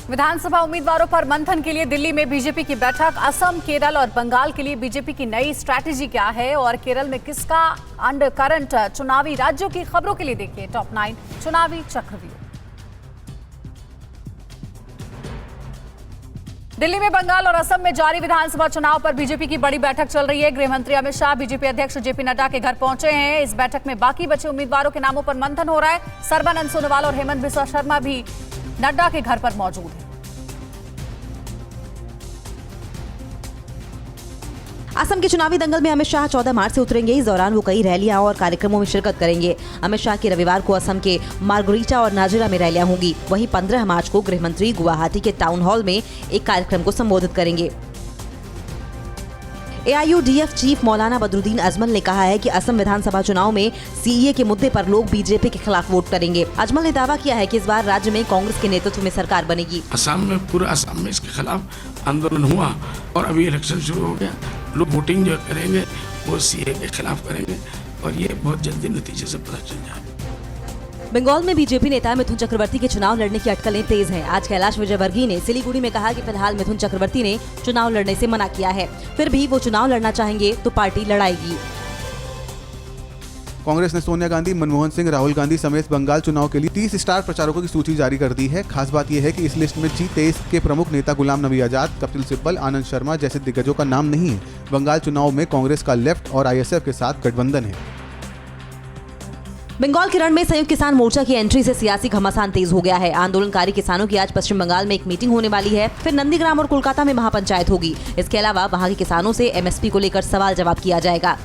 विधानसभा उम्मीदवारों पर मंथन के लिए दिल्ली में बीजेपी की बैठक। असम, केरल और बंगाल के लिए बीजेपी की नई स्ट्रैटेजी क्या है और केरल में किसका अंडर करंट। चुनावी राज्यों की खबरों के लिए देखिए टॉप 9 चुनावी चक्रव्यूह। दिल्ली में, बंगाल और असम में जारी विधानसभा चुनाव पर बीजेपी की बड़ी बैठक चल रही है। गृह मंत्री अमित शाह बीजेपी अध्यक्ष जेपी नड्डा के घर पहुंचे हैं। इस बैठक में बाकी बचे उम्मीदवारों के नामों पर मंथन हो रहा है। सर्बानंद सोनोवाल और हेमंत बिस्वा शर्मा भी नड्डा के घर पर मौजूद हैं। असम के चुनावी दंगल में अमित शाह 14 मार्च से उतरेंगे। इस दौरान वो कई रैलियां और कार्यक्रमों में शिरकत करेंगे। अमित शाह की रविवार को असम के मार्गरीटा और नाजिरा में रैलियां होंगी। वहीं 15 मार्च को गृह मंत्री गुवाहाटी के टाउन हॉल में एक कार्यक्रम को संबोधित करेंगे। AIUDF चीफ मौलाना बदरुद्दीन अजमल ने कहा है कि असम विधानसभा चुनाव में CAA के मुद्दे पर लोग बीजेपी के खिलाफ वोट करेंगे। अजमल ने दावा किया है कि इस बार राज्य में कांग्रेस के नेतृत्व में सरकार बनेगी। असम में, पूरा असम में इसके खिलाफ आंदोलन हुआ और अभी इलेक्शन शुरू हो गया। लोग वोटिंग जो करेंगे वो CAA के खिलाफ करेंगे और ये बहुत जल्दी नतीजे से पता चल जाएगा। बंगाल में बीजेपी नेता मिथुन चक्रवर्ती के चुनाव लड़ने की अटकलें तेज हैं। आज कैलाश विजयवर्गीय ने सिलीगुड़ी में कहा कि फिलहाल मिथुन चक्रवर्ती ने चुनाव लड़ने से मना किया है। फिर भी वो चुनाव लड़ना चाहेंगे तो पार्टी लड़ाएगी। कांग्रेस ने सोनिया गांधी, मनमोहन सिंह, राहुल गांधी समेत बंगाल चुनाव के लिए 30 स्टार प्रचारकों की सूची जारी कर दी है। खास बात यह है कि इस लिस्ट में G23 के प्रमुख नेता गुलाम नबी आजाद, कपिल सिब्बल, आनंद शर्मा जैसे दिग्गजों का नाम नहीं है। बंगाल चुनाव में कांग्रेस का लेफ्ट और ISF के साथ गठबंधन है। बंगाल के रण में संयुक्त किसान मोर्चा की एंट्री से सियासी घमासान तेज हो गया है। आंदोलनकारी किसानों की आज पश्चिम बंगाल में एक मीटिंग होने वाली है। फिर नंदीग्राम और कोलकाता में महापंचायत होगी। इसके अलावा वहां के किसानों से MSP को लेकर सवाल जवाब किया जाएगा।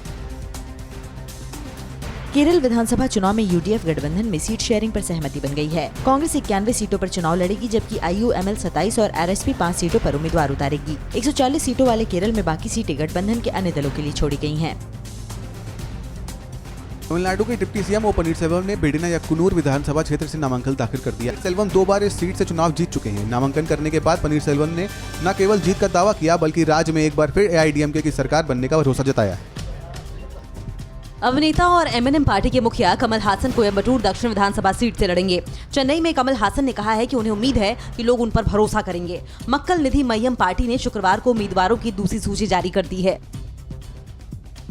केरल विधानसभा चुनाव में UDF गठबंधन में सीट शेयरिंग पर सहमति बन गई है। कांग्रेस 91 सीटों पर चुनाव लड़ेगी, जबकि IUML 27 और RSP 5 सीटों पर उम्मीदवार उतारेगी। 140 सीटों वाले केरल में बाकी सीटें गठबंधन के अन्य दलों के लिए छोड़ी गई हैं। तमिलनाडु के डिप्टी CM O पनीरसेल्वम ने बेडिना या कुन्नूर विधानसभा क्षेत्र से नामांकन दाखिल कर दिया। सेल्वम 2 बार इस सीट से चुनाव जीत चुके हैं। नामांकन करने के बाद पनीरसेल्वम ने न केवल जीत का दावा किया बल्कि राज्य में एक बार फिर AIADMK की सरकार बनने का भरोसा जताया। अभिनेता और MNM पार्टी के मुखिया कमल हासन कोयम्बटूर दक्षिण विधानसभा सीट से लड़ेंगे। चेन्नई में कमल हासन ने कहा है कि उन्हें उम्मीद है कि लोग उन पर भरोसा करेंगे। मक्कल निधि मय्यम पार्टी ने शुक्रवार को उम्मीदवारों की दूसरी सूची जारी कर दी है।